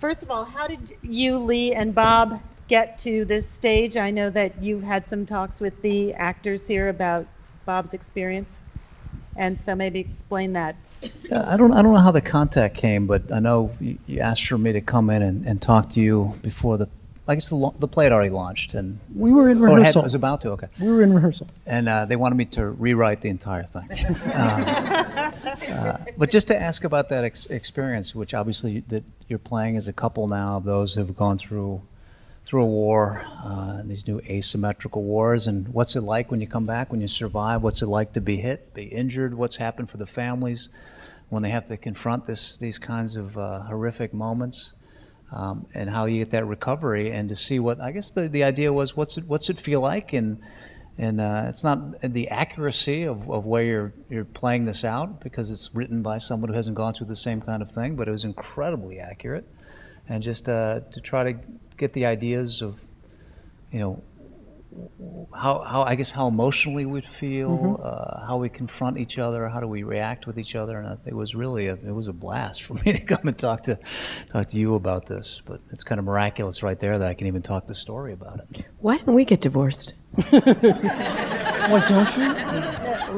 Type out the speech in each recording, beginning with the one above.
first of all, how did you, Lee, and Bob get to this stage? I know that you've had some talks with the actors here about Bob's experience, and so maybe explain that. I don't know how the contact came, but I know you asked for me to come in and talk to you before I guess the play had already launched, and we were in rehearsal. Was about to. Okay. We were in rehearsal, and they wanted me to rewrite the entire thing. But just to ask about that experience, which obviously that you're playing as a couple now of those who have gone through a war, these new asymmetrical wars, and what's it like when you come back, when you survive? What's it like to be hit, be injured? What's happened for the families when they have to confront these kinds of horrific moments? And how you get that recovery, and to see what I guess the idea was, what's it feel like, and it's not the accuracy of where you're playing this out, because it's written by someone who hasn't gone through the same kind of thing, but it was incredibly accurate, and just to try to get the ideas of, you know, how I guess how emotionally we'd feel, how we confront each other, how do we react with each other, and it was really it was a blast for me to come and talk to you about this. But it's kind of miraculous right there that I can even talk the story about it. Why didn't we get divorced? What, don't you?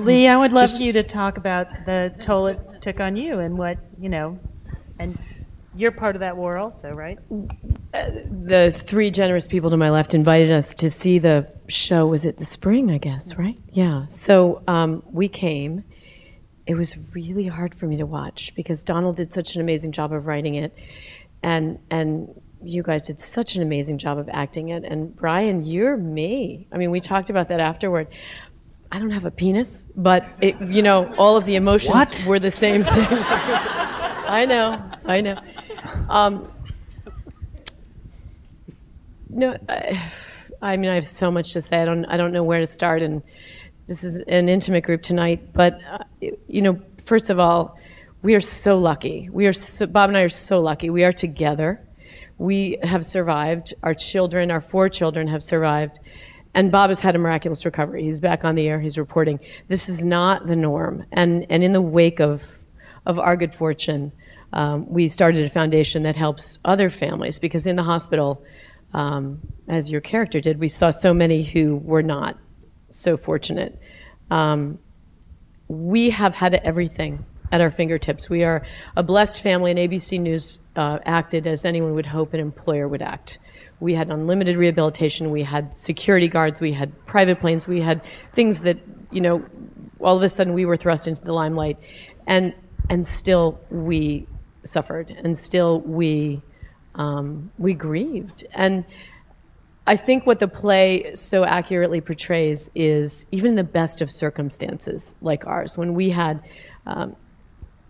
Lee, I would love you to talk about the toll it took on you, and what, you know, and you're part of that war also, right? The three generous people to my left invited us to see the show. Was it the spring, I guess, right? Yeah. So we came. It was really hard for me to watch because Donald did such an amazing job of writing it, and you guys did such an amazing job of acting it. And Brian, you're me. I mean, we talked about that afterward. I don't have a penis, but it, you know, all of the emotions were the same thing. I know. No, I mean, I have so much to say. I don't know where to start, and this is an intimate group tonight. But you know, first of all, we are so lucky. Bob and I are so lucky. We are together. We have survived. Our children, our 4 children, have survived, and Bob has had a miraculous recovery. He's back on the air. He's reporting. This is not the norm, and in the wake of our good fortune, we started a foundation that helps other families, because in the hospital, as your character did, we saw so many who were not so fortunate. We have had everything at our fingertips. We are a blessed family, and ABC News acted as anyone would hope an employer would act. We had unlimited rehabilitation, we had security guards, we had private planes, we had things that, you know, all of a sudden we were thrust into the limelight, and still we suffered, and still we grieved. And I think what the play so accurately portrays is, even in the best of circumstances like ours, when we had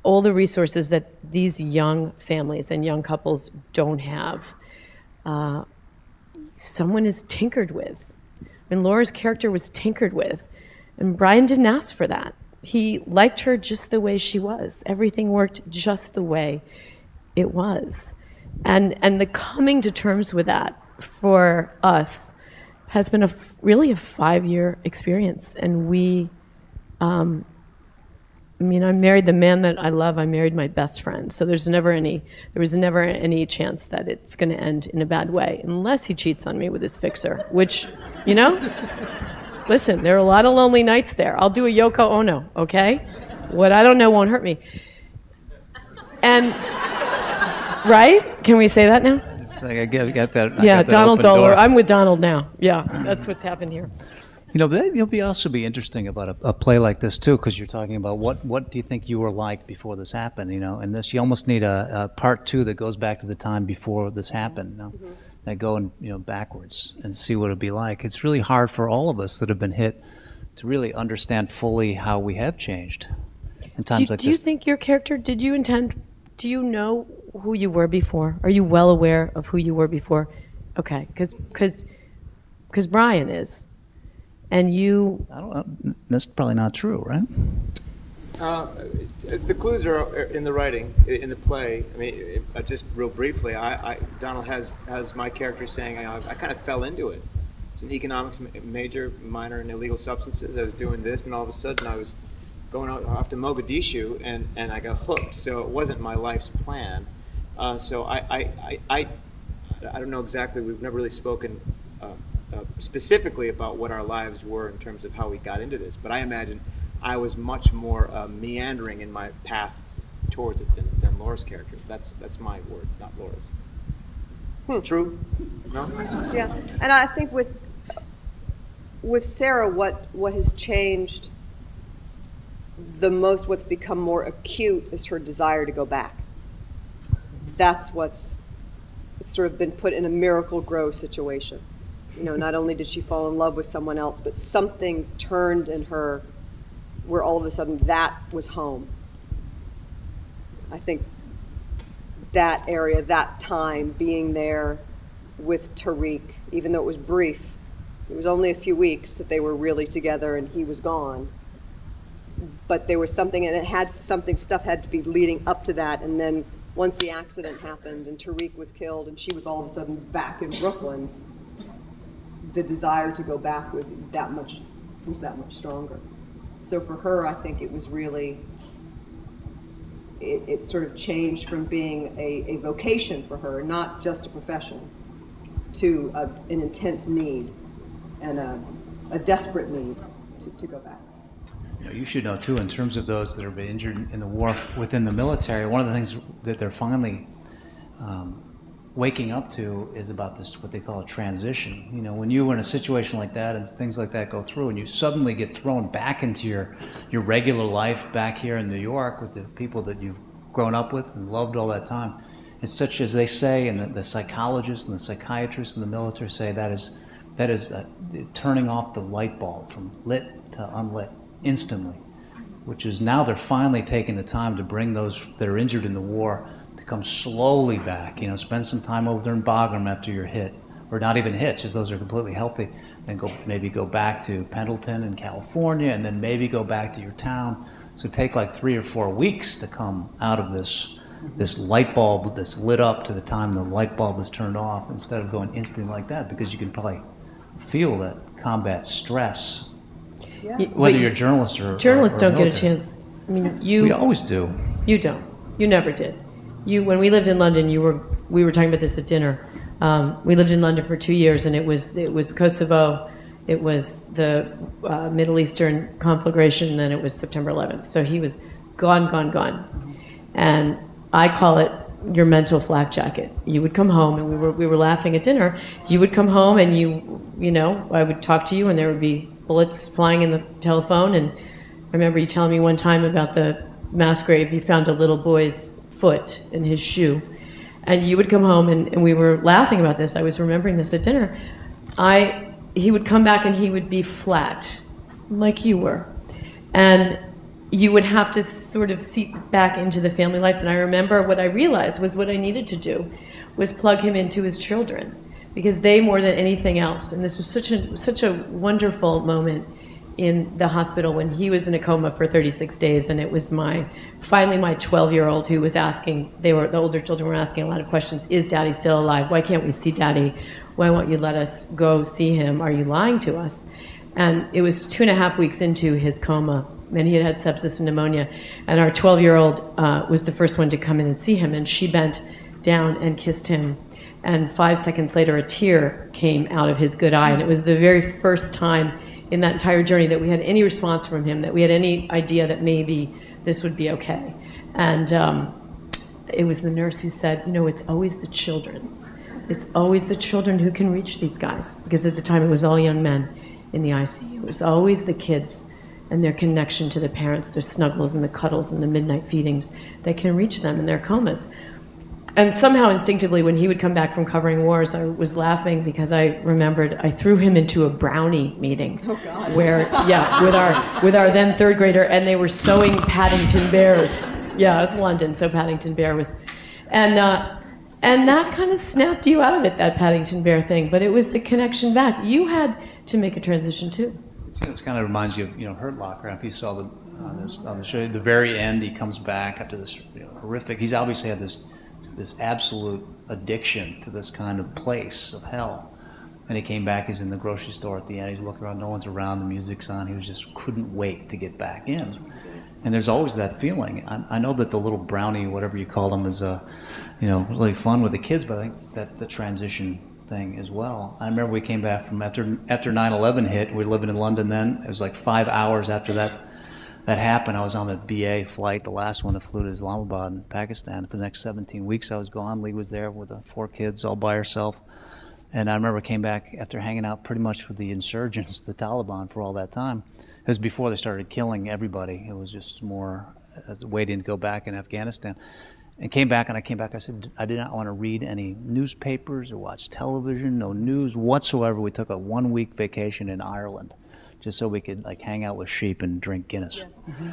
all the resources that these young families and young couples don't have, someone is tinkered with. And Laura's character was tinkered with, and Brian didn't ask for that. He liked her just the way she was. Everything worked just the way it was. And the coming to terms with that for us has been really a 5-year experience. And we, I mean, I married the man that I love. I married my best friend. So there was never any chance that it's going to end in a bad way, unless he cheats on me with his fixer, which, you know, listen, there are a lot of lonely nights there. I'll do a Yoko Ono, okay? What I don't know won't hurt me. And, right? Can we say that now? It's like I got that. Yeah, got that Donald's open all door. over. I'm with Donald now. Yeah, that's what's happened here. You know, that will also be interesting about a play like this too, because you're talking about what do you think you were like before this happened? You know, and this, you almost need a part 2 that goes back to the time before this happened. You know? That go and, you know, backwards and see what it'd be like. It's really hard for all of us that have been hit to really understand fully how we have changed in times like this. Do you think your character, do you know who you were before? Are you well aware of who you were before? Okay, because Brian is, and you... I don't know, that's probably not true, right? The clues are in the writing, in the play. I mean, just real briefly, Donald has my character saying, I kind of fell into it. It's an economics major, minor in illegal substances. I was doing this, and all of a sudden I was going off to Mogadishu, and I got hooked. So it wasn't my life's plan. So I don't know exactly. We've never really spoken specifically about what our lives were in terms of how we got into this. But I imagine I was much more meandering in my path towards it than Laura's character. That's my words, not Laura's. True? No? Yeah, and I think with Sarah, what has changed the most, what's become more acute, is her desire to go back. That's what's sort of been put in a Miracle Grow situation. You know, not only did she fall in love with someone else, but something turned in her where all of a sudden that was home. I think that area, that time, being there with Tariq, even though it was brief, it was only a few weeks that they were really together and he was gone. But there was something, and it had something, stuff had to be leading up to that, and then once the accident happened and Tariq was killed and she was all of a sudden back in Brooklyn, the desire to go back was that much stronger. So for her, I think it was really, it sort of changed from being a vocation for her, not just a profession, to an intense need and a desperate need to go back. You should know too, in terms of those that have been injured in the war within the military, one of the things that they're finally waking up to is about this, what they call a transition. You know, when you were in a situation like that and things like that go through, and you suddenly get thrown back into your regular life back here in New York with the people that you've grown up with and loved all that time, it's such, as they say, and the psychologists and the psychiatrists in the military say, that is turning off the light bulb from lit to unlit instantly, which is now they're finally taking the time to bring those that are injured in the war to come slowly back, you know, spend some time over there in Bagram after you're hit, or not even hit, just those are completely healthy, then maybe go back to Pendleton in California, and then maybe go back to your town. So take like 3 or 4 weeks to come out of this light bulb that's lit up to the time the light bulb is turned off, instead of going instantly like that, because you can probably feel that combat stress. Yeah. Whether you're a journalist or journalists or don't get a chance. I mean, we always do. You don't. You never did. When we lived in London, we were talking about this at dinner. We lived in London for 2 years, and it was Kosovo, it was the Middle Eastern conflagration, and then it was September 11th. So he was gone. And I call it your mental flak jacket. You would come home, and we were laughing at dinner. You would come home, and you know, I would talk to you, and there would be bullets flying in the telephone. And I remember you telling me one time about the mass grave. You found a little boy's foot in his shoe, and you would come home, and we were laughing about this. I was remembering this at dinner. He would come back and he would be flat, like you were, and you would have to sort of seep back into the family life. And I remember what I realized was what I needed to do was plug him into his children, because they, more than anything else, and this was such a wonderful moment in the hospital when he was in a coma for 36 days, and it was finally my 12-year-old who was asking, the older children were asking a lot of questions. Is Daddy still alive? Why can't we see Daddy? Why won't you let us go see him? Are you lying to us? And it was 2.5 weeks into his coma, and he had had sepsis and pneumonia, and our 12-year-old was the first one to come in and see him, and she bent down and kissed him. And 5 seconds later, a tear came out of his good eye, and it was the very first time in that entire journey that we had any response from him, that we had any idea that maybe this would be okay. And it was the nurse who said, you know, it's always the children. It's always the children who can reach these guys, because at the time it was all young men in the ICU. It was always the kids and their connection to the parents, their snuggles and the cuddles and the midnight feedings that can reach them in their comas. And somehow instinctively, when he would come back from covering wars, I was laughing because I remembered I threw him into a brownie meeting, where, with our then third grader, and they were sewing Paddington bears. Yeah, it was London, so Paddington Bear was, and that kind of snapped you out of it, that Paddington Bear thing. But it was the connection back. You had to make a transition too. It kind of reminds you of, Hurt Locker. If you saw on the show, at the very end, he comes back after this horrific. He's obviously had this absolute addiction to this kind of place of hell. And he came back, he's in the grocery store at the end, he's looking around, no one's around, the music's on, he just couldn't wait to get back in. And there's always that feeling. I know that the little brownie, whatever you call them, is really fun with the kids, but I think it's the transition thing as well. I remember we came back from after 9/11 hit. We were living in London then. It was like 5 hours after that happened. I was on the BA flight, the last one that flew to Islamabad in Pakistan. For the next 17 weeks, I was gone. Lee was there with the 4 kids, all by herself. And I remember came back after hanging out pretty much with the insurgents, the Taliban, for all that time. It was before they started killing everybody. It was just more waiting to go back in Afghanistan. And I said, I did not want to read any newspapers or watch television, no news whatsoever. We took a 1-week vacation in Ireland just so we could hang out with sheep and drink Guinness. Yeah.